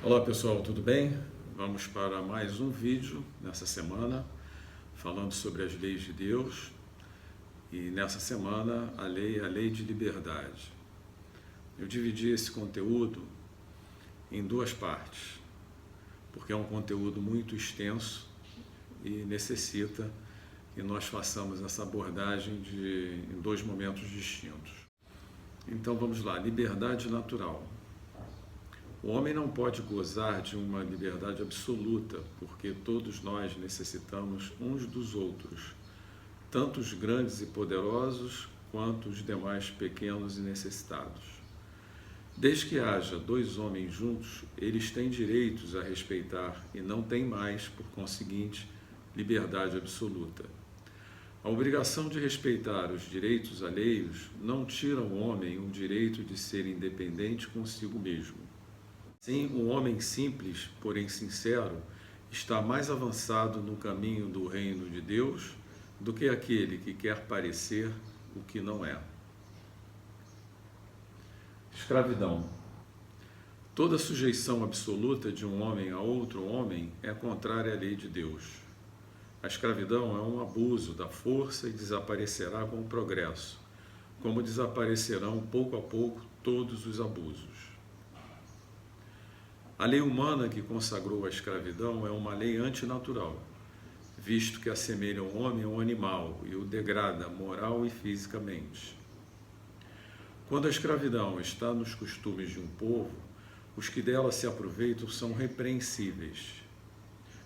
Olá pessoal, tudo bem? Vamos para mais um vídeo nessa semana falando sobre as leis de Deus e nessa semana a lei de liberdade. Eu dividi esse conteúdo em duas partes, porque é um conteúdo muito extenso e necessita que nós façamos essa abordagem em dois momentos distintos. Então vamos lá, liberdade natural. O homem não pode gozar de uma liberdade absoluta, porque todos nós necessitamos uns dos outros, tanto os grandes e poderosos quanto os demais pequenos e necessitados. Desde que haja dois homens juntos, eles têm direitos a respeitar e não têm mais, por conseguinte, liberdade absoluta. A obrigação de respeitar os direitos alheios não tira ao homem o direito de ser independente consigo mesmo. Sim, um homem simples, porém sincero, está mais avançado no caminho do reino de Deus do que aquele que quer parecer o que não é. Escravidão. Toda sujeição absoluta de um homem a outro homem é contrária à lei de Deus. A escravidão é um abuso da força e desaparecerá com o progresso, como desaparecerão pouco a pouco todos os abusos. A lei humana que consagrou a escravidão é uma lei antinatural, visto que assemelha o homem a um animal e o degrada moral e fisicamente. Quando a escravidão está nos costumes de um povo, os que dela se aproveitam são repreensíveis.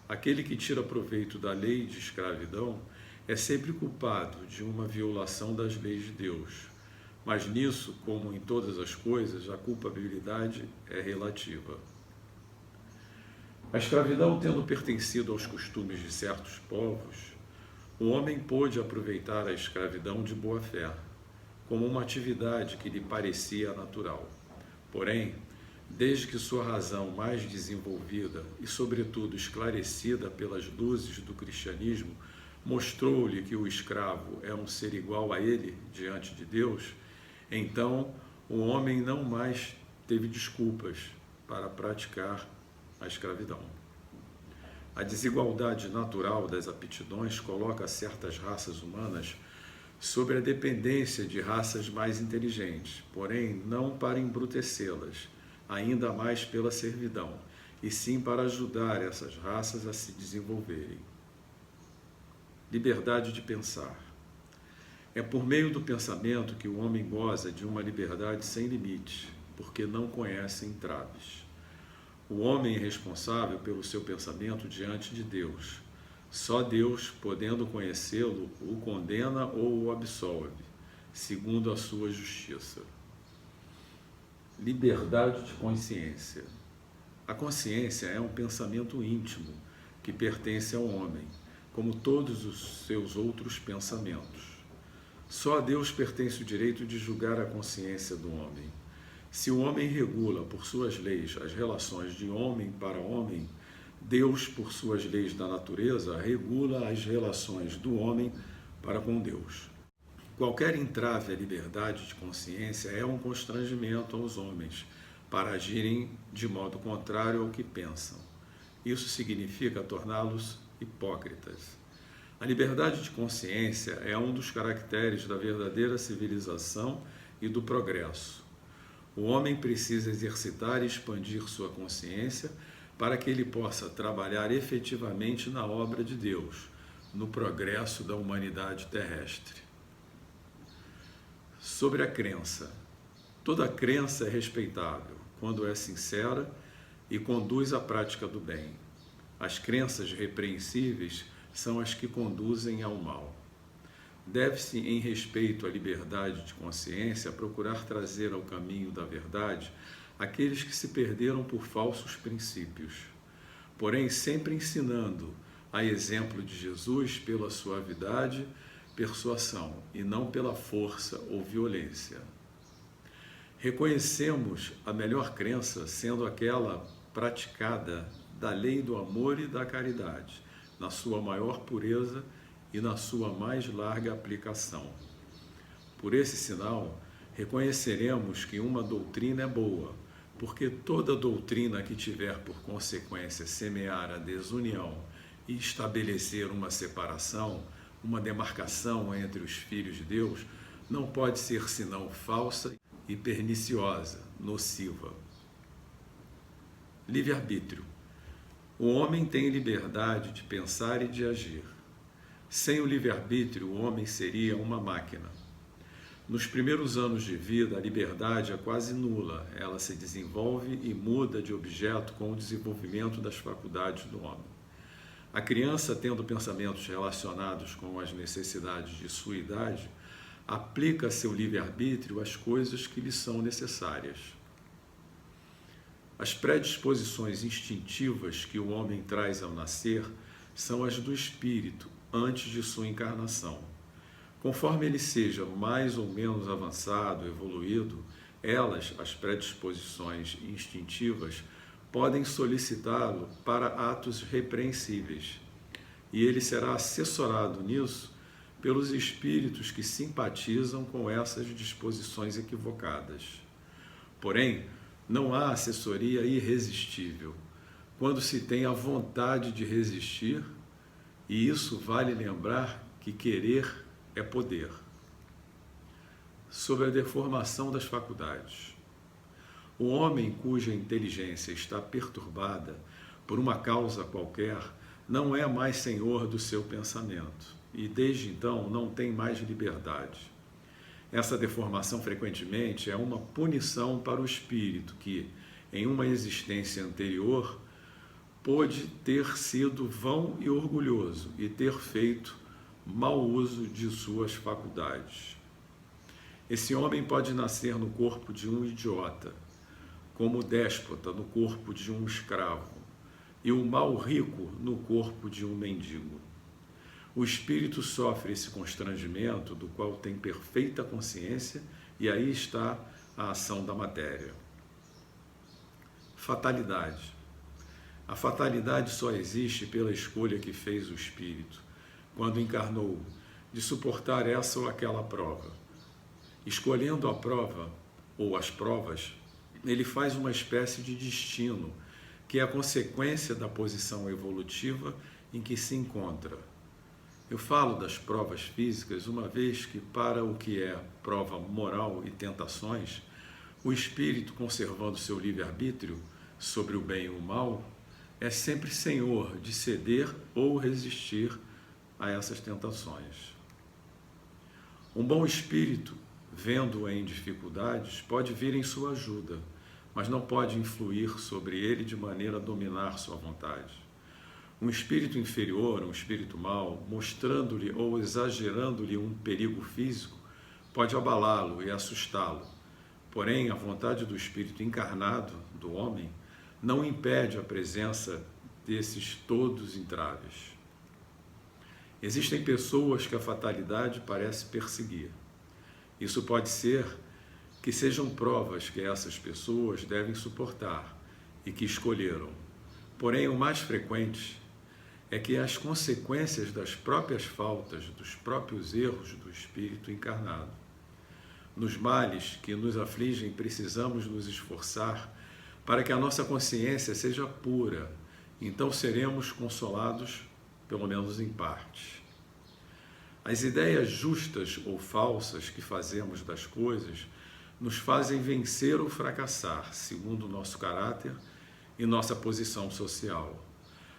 Aquele que tira proveito da lei de escravidão é sempre culpado de uma violação das leis de Deus, mas nisso, como em todas as coisas, a culpabilidade é relativa. A escravidão tendo pertencido aos costumes de certos povos, o homem pôde aproveitar a escravidão de boa fé, como uma atividade que lhe parecia natural. Porém, desde que sua razão mais desenvolvida e, sobretudo, esclarecida pelas luzes do cristianismo, mostrou-lhe que o escravo é um ser igual a ele diante de Deus, então o homem não mais teve desculpas para praticar a escravidão. A desigualdade natural das aptidões coloca certas raças humanas sobre a dependência de raças mais inteligentes, porém não para embrutecê-las, ainda mais pela servidão, e sim para ajudar essas raças a se desenvolverem. Liberdade de pensar. É por meio do pensamento que o homem goza de uma liberdade sem limites, porque não conhece entraves. O homem é responsável pelo seu pensamento diante de Deus. Só Deus, podendo conhecê-lo, o condena ou o absolve, segundo a sua justiça. Liberdade de consciência. A consciência é um pensamento íntimo que pertence ao homem, como todos os seus outros pensamentos. Só a Deus pertence o direito de julgar a consciência do homem. Se o homem regula por suas leis as relações de homem para homem, Deus, por suas leis da natureza, regula as relações do homem para com Deus. Qualquer entrave à liberdade de consciência é um constrangimento aos homens para agirem de modo contrário ao que pensam. Isso significa torná-los hipócritas. A liberdade de consciência é um dos caracteres da verdadeira civilização e do progresso. O homem precisa exercitar e expandir sua consciência para que ele possa trabalhar efetivamente na obra de Deus, no progresso da humanidade terrestre. Sobre a crença. Toda crença é respeitável quando é sincera e conduz à prática do bem. As crenças repreensíveis são as que conduzem ao mal. Deve-se, em respeito à liberdade de consciência, procurar trazer ao caminho da verdade aqueles que se perderam por falsos princípios, porém sempre ensinando, a exemplo de Jesus, pela suavidade, persuasão, e não pela força ou violência. Reconhecemos a melhor crença sendo aquela praticada da lei do amor e da caridade, na sua maior pureza e na sua mais larga aplicação. Por esse sinal, reconheceremos que uma doutrina é boa, porque toda doutrina que tiver por consequência semear a desunião e estabelecer uma separação, uma demarcação entre os filhos de Deus, não pode ser senão falsa e perniciosa, nociva. Livre-arbítrio. O homem tem liberdade de pensar e de agir. Sem o livre-arbítrio, o homem seria uma máquina. Nos primeiros anos de vida, a liberdade é quase nula. Ela se desenvolve e muda de objeto com o desenvolvimento das faculdades do homem. A criança, tendo pensamentos relacionados com as necessidades de sua idade, aplica seu livre-arbítrio às coisas que lhe são necessárias. As predisposições instintivas que o homem traz ao nascer são as do espírito antes de sua encarnação. Conforme ele seja mais ou menos avançado, evoluído, elas, as predisposições instintivas, podem solicitá-lo para atos repreensíveis, e ele será assessorado nisso pelos espíritos que simpatizam com essas disposições equivocadas. Porém, não há assessoria irresistível quando se tem a vontade de resistir, e isso vale lembrar que querer é poder. Sobre a deformação das faculdades. O homem cuja inteligência está perturbada por uma causa qualquer não é mais senhor do seu pensamento e desde então não tem mais liberdade. Essa deformação frequentemente é uma punição para o espírito que, em uma existência anterior, pôde ter sido vão e orgulhoso e ter feito mau uso de suas faculdades. Esse homem pode nascer no corpo de um idiota, como o déspota no corpo de um escravo, e o mau rico no corpo de um mendigo. O espírito sofre esse constrangimento, do qual tem perfeita consciência, e aí está a ação da matéria. Fatalidade. A fatalidade só existe pela escolha que fez o espírito, quando encarnou, de suportar essa ou aquela prova. Escolhendo a prova, ou as provas, ele faz uma espécie de destino, que é a consequência da posição evolutiva em que se encontra. Eu falo das provas físicas, uma vez que, para o que é prova moral e tentações, o espírito, conservando seu livre-arbítrio sobre o bem e o mal, é sempre senhor de ceder ou resistir a essas tentações. Um bom espírito, vendo-o em dificuldades, pode vir em sua ajuda, mas não pode influir sobre ele de maneira a dominar sua vontade. Um espírito inferior, um espírito mau, mostrando-lhe ou exagerando-lhe um perigo físico, pode abalá-lo e assustá-lo. Porém, a vontade do espírito encarnado, do homem, não impede a presença desses todos entraves. Existem pessoas que a fatalidade parece perseguir. Isso pode ser que sejam provas que essas pessoas devem suportar e que escolheram. Porém, o mais frequente é que as consequências das próprias faltas, dos próprios erros do espírito encarnado. Nos males que nos afligem, precisamos nos esforçar para que a nossa consciência seja pura, então seremos consolados, pelo menos em parte. As ideias justas ou falsas que fazemos das coisas nos fazem vencer ou fracassar, segundo o nosso caráter e nossa posição social.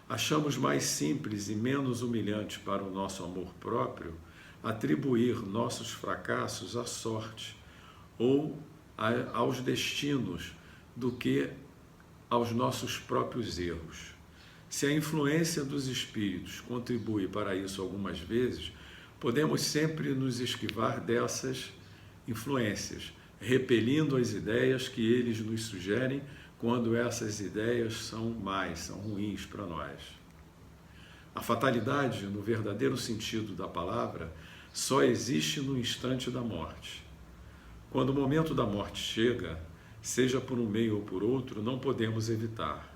Achamos mais simples e menos humilhante para o nosso amor próprio atribuir nossos fracassos à sorte ou aos destinos do que aos nossos próprios erros. Se a influência dos espíritos contribui para isso algumas vezes, podemos sempre nos esquivar dessas influências, repelindo as ideias que eles nos sugerem quando essas ideias são más, são ruins para nós. A fatalidade, no verdadeiro sentido da palavra, só existe no instante da morte. Quando o momento da morte chega, seja por um meio ou por outro, não podemos evitar.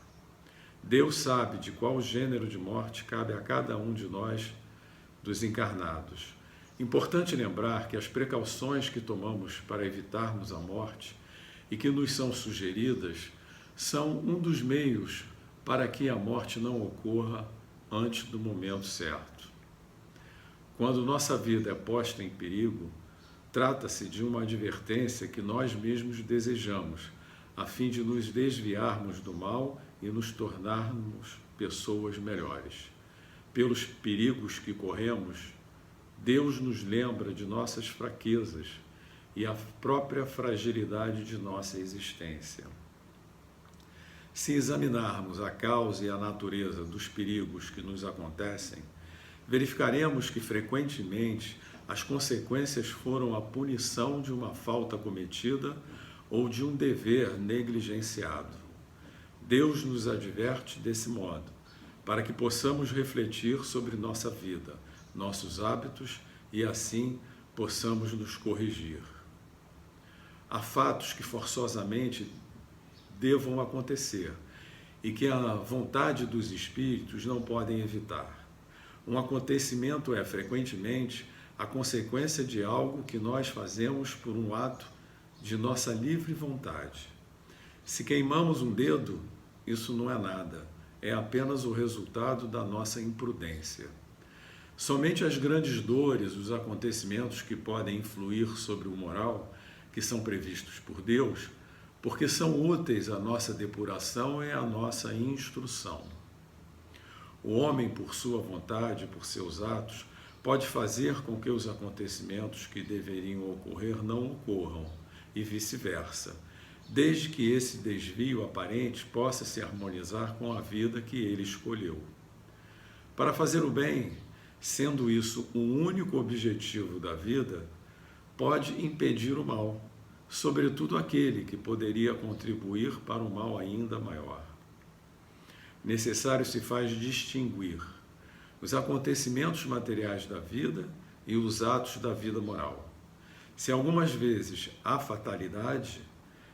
Deus sabe de qual gênero de morte cabe a cada um de nós, dos encarnados. Importante lembrar que as precauções que tomamos para evitarmos a morte e que nos são sugeridas são um dos meios para que a morte não ocorra antes do momento certo. Quando nossa vida é posta em perigo, trata-se de uma advertência que nós mesmos desejamos, a fim de nos desviarmos do mal e nos tornarmos pessoas melhores. Pelos perigos que corremos, Deus nos lembra de nossas fraquezas e a própria fragilidade de nossa existência. Se examinarmos a causa e a natureza dos perigos que nos acontecem, verificaremos que frequentemente as consequências foram a punição de uma falta cometida ou de um dever negligenciado. Deus nos adverte desse modo, para que possamos refletir sobre nossa vida, nossos hábitos e assim possamos nos corrigir. Há fatos que forçosamente devam acontecer e que a vontade dos espíritos não podem evitar. Um acontecimento é, frequentemente, a consequência de algo que nós fazemos por um ato de nossa livre vontade. Se queimamos um dedo, isso não é nada, é apenas o resultado da nossa imprudência. Somente as grandes dores, os acontecimentos que podem influir sobre o moral, que são previstos por Deus, porque são úteis à nossa depuração e à nossa instrução. O homem, por sua vontade, por seus atos, pode fazer com que os acontecimentos que deveriam ocorrer não ocorram, e vice-versa, desde que esse desvio aparente possa se harmonizar com a vida que ele escolheu. Para fazer o bem, sendo isso o único objetivo da vida, pode impedir o mal, sobretudo aquele que poderia contribuir para um mal ainda maior. Necessário se faz distinguir os acontecimentos materiais da vida e os atos da vida moral. Se algumas vezes há fatalidade,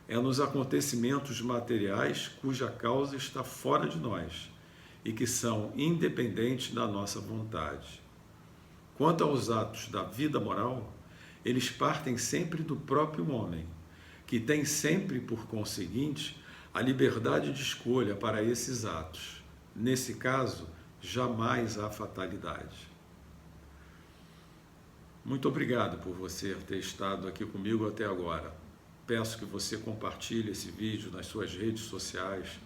é nos acontecimentos materiais cuja causa está fora de nós e que são independentes da nossa vontade. Quanto aos atos da vida moral, eles partem sempre do próprio homem, que tem sempre, por conseguinte, a liberdade de escolha para esses atos. Nesse caso, jamais há fatalidade. Muito obrigado por você ter estado aqui comigo até agora. Peço que você compartilhe esse vídeo nas suas redes sociais.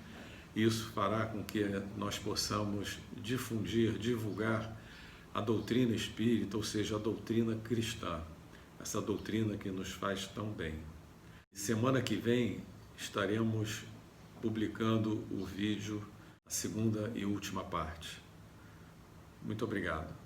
Isso fará com que nós possamos difundir, divulgar a doutrina espírita, ou seja, a doutrina cristã, essa doutrina que nos faz tão bem. Semana que vem estaremos publicando o vídeo, a segunda e última parte. Muito obrigado.